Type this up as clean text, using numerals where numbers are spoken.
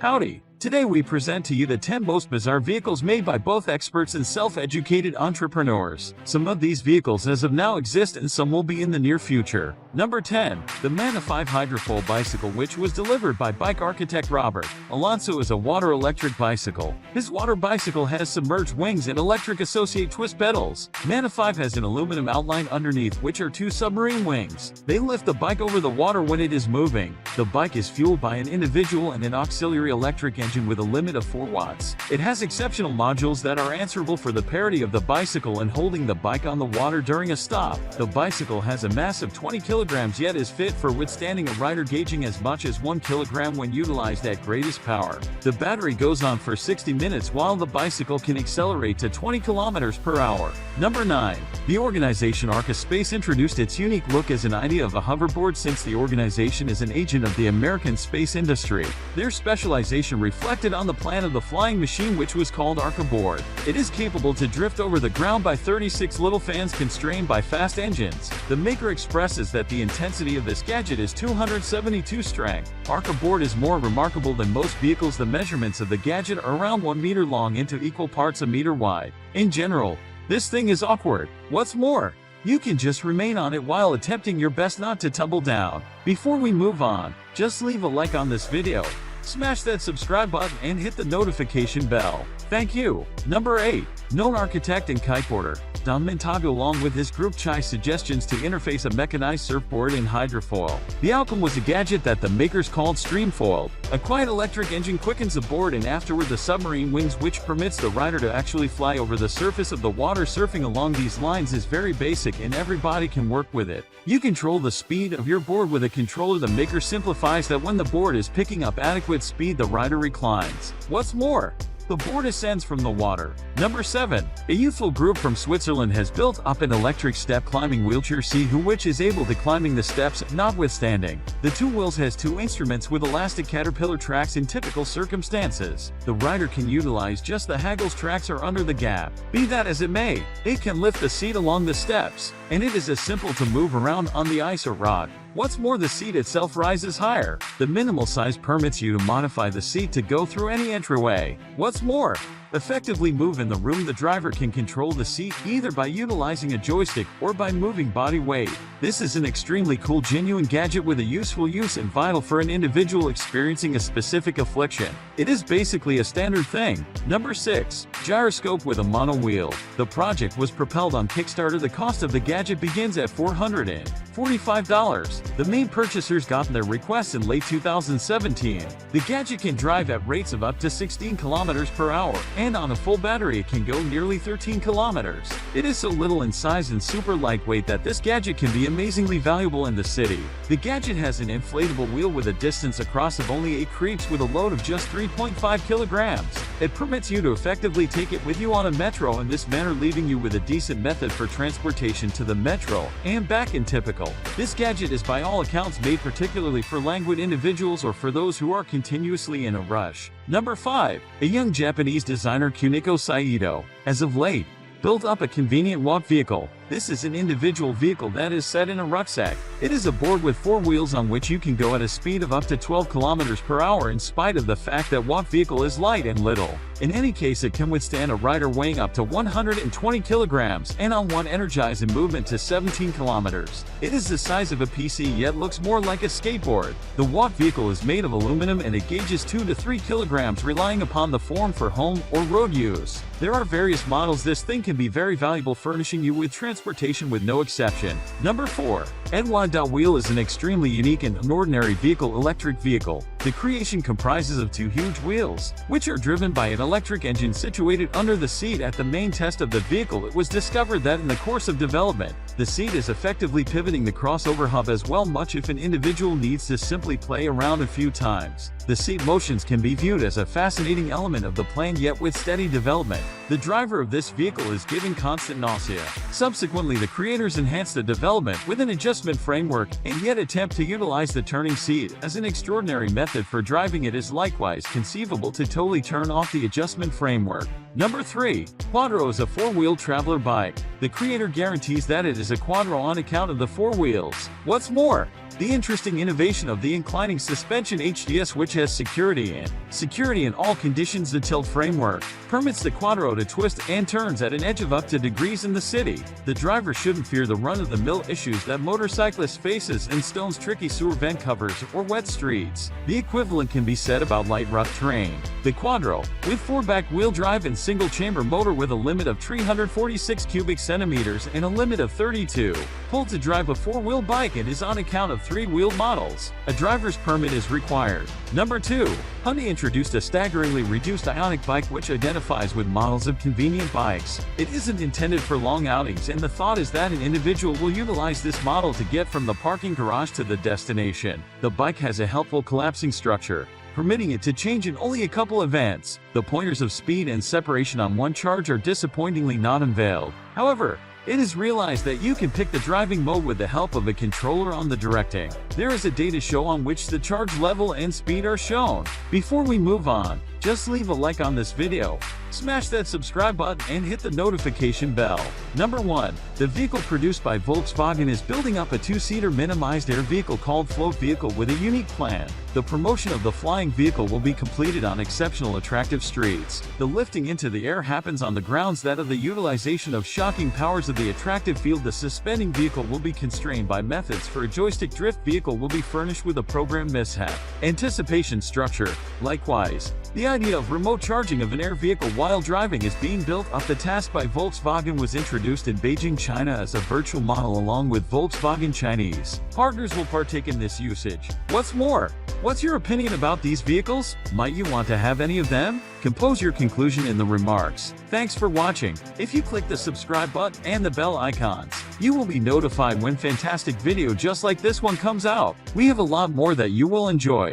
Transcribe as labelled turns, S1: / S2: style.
S1: Howdy! Today we present to you the 10 most bizarre vehicles made by both experts and self-educated entrepreneurs. Some of these vehicles as of now exist and some will be in the near future. Number 10. The Mana 5 Hydrofoil Bicycle, which was delivered by bike architect Robert Alonso, is a water-electric bicycle. His water bicycle has submerged wings and electric associate twist pedals. Mana 5 has an aluminum outline underneath, which are two submarine wings. They lift the bike over the water when it is moving. The bike is fueled by an individual and an auxiliary electric engine with a limit of 4 watts. It has exceptional modules that are answerable for the parity of the bicycle and holding the bike on the water during a stop. The bicycle has a massive 20 kilograms yet is fit for withstanding a rider gauging as much as 1 kilogram when utilized at greatest power. The battery goes on for 60 minutes while the bicycle can accelerate to 20 kilometers per hour. Number 9. The organization Arca Space introduced its unique look as an idea of a hoverboard since the organization is an agent of the American space industry. Their specialization reflected on the plan of the flying machine, which was called Arca Board. It is capable to drift over the ground by 36 little fans constrained by fast engines. The maker expresses that the intensity of this gadget is 272 strength. Arca Board is more remarkable than most vehicles. The measurements of the gadget are around 1 meter long into equal parts a meter wide. In general, this thing is awkward. What's more, you can just remain on it while attempting your best not to tumble down. Before we move on, just leave a like on this video. Smash that subscribe button and hit the notification bell. Thank you. Number 8. Known architect and kiteboarder Don Montago, along with his group Chai, suggestions to interface a mechanized surfboard in hydrofoil. The outcome was a gadget that the makers called Streamfoil. A quiet electric engine quickens the board and afterward the submarine wings, which permits the rider to actually fly over the surface of the water. Surfing along these lines is very basic and everybody can work with it. You control the speed of your board with a controller. The maker simplifies that when the board is picking up adequate speed, the rider reclines. What's more, the board ascends from the water. Number 7. A youthful group from Switzerland has built up an electric step climbing wheelchair seat which is able to climbing the steps notwithstanding. The two wheels has 2 instruments with elastic caterpillar tracks in typical circumstances. The rider can utilize just the haggles tracks or under the gap. Be that as it may, it can lift the seat along the steps, and it is as simple to move around on the ice or rock. What's more, the seat itself rises higher. The minimal size permits you to modify the seat to go through any entryway. What's more, effectively move in the room. The driver can control the seat either by utilizing a joystick or by moving body weight. This is an extremely cool, genuine gadget with a useful use and vital for an individual experiencing a specific affliction. It is basically a standard thing. Number 6. Gyroscope with a mono wheel. The project was propelled on Kickstarter. The cost of the gadget begins at $445. The main purchasers got their requests in late 2017. The gadget can drive at rates of up to 16 kilometers per hour, and on a full battery it can go nearly 13 kilometers. It is so little in size and super lightweight that this gadget can be amazingly valuable in the city. The gadget has an inflatable wheel with a distance across of only 8 creeps with a load of just 3.5 kilograms. It permits you to effectively take it with you on a metro in this manner, leaving you with a decent method for transportation to the metro and back in typical. This gadget is by all accounts made particularly for languid individuals or for those who are continuously in a rush. Number 5. A young Japanese designer Kuniko Saito, as of late, built up a convenient walk vehicle. This is an individual vehicle that is set in a rucksack. It is a board with 4 wheels on which you can go at a speed of up to 12 kilometers per hour in spite of the fact that walk vehicle is light and little. In any case, it can withstand a rider weighing up to 120 kilograms and on one energized in movement to 17 kilometers. It is the size of a PC yet looks more like a skateboard. The walk vehicle is made of aluminum and it gauges 2 to 3 kilograms relying upon the form for home or road use. There are various models. This thing can be very valuable, furnishing you with transportation with no exception. Number 4. Wheel is an extremely unique and unordinary vehicle, electric vehicle. The creation comprises of 2 huge wheels, which are driven by an electric engine situated under the seat. At the main test of the vehicle, it was discovered that in the course of development, the seat is effectively pivoting the crossover hub as well, much if an individual needs to simply play around a few times. The seat motions can be viewed as a fascinating element of the plan, yet with steady development, the driver of this vehicle is given constant nausea. Subsequently, the creators enhanced the development with an adjustment framework and yet attempt to utilize the turning seat as an extraordinary method for driving. It is likewise conceivable to totally turn off the adjustment framework. Number 3. Quadro is a 4-wheel traveler bike. The creator guarantees that it is a quadro on account of the 4 wheels. What's more, The interesting innovation of the inclining suspension HDS, which has security in all conditions. The tilt framework permits the Quattro to twist and turns at an edge of up to degrees in the city. The driver shouldn't fear the run-of-the-mill issues that motorcyclists faces in stones, tricky sewer vent covers, or wet streets. The equivalent can be said about light rough terrain. The Quattro, with 4 back-wheel drive and single-chamber motor with a limit of 346 cubic centimeters and a limit of 32, pulled to drive a 4-wheel bike and is on account of 3-wheeled models. A driver's permit is required. Number 2. Hyundai introduced a staggeringly reduced Ioniq bike which identifies with models of convenient bikes. It isn't intended for long outings, and the thought is that an individual will utilize this model to get from the parking garage to the destination. The bike has a helpful collapsing structure, permitting it to change in only a couple events. The pointers of speed and separation on one charge are disappointingly not unveiled. However, it is realized that you can pick the driving mode with the help of a controller on the directing. There is a data show on which the charge level and speed are shown. Before we move on, just leave a like on this video, smash that subscribe button and hit the notification bell. Number 1. The vehicle produced by Volkswagen is building up a 2-seater minimized air vehicle called Float Vehicle with a unique plan. The promotion of the flying vehicle will be completed on exceptional attractive streets. The lifting into the air happens on the grounds that of the utilization of shocking powers of the attractive field. The suspending vehicle will be constrained by methods. For a joystick drift vehicle will be furnished with a program mishap anticipation structure. Likewise, the idea of remote charging of an air vehicle while driving is being built up. The task by Volkswagen was introduced in Beijing, China as a virtual model along with Volkswagen Chinese partners will partake in this usage. What's more, what's your opinion about these vehicles? Might you want to have any of them? Compose your conclusion in the remarks. Thanks for watching. If you click the subscribe button and the bell icons, you will be notified when fantastic video just like this one comes out. We have a lot more that you will enjoy.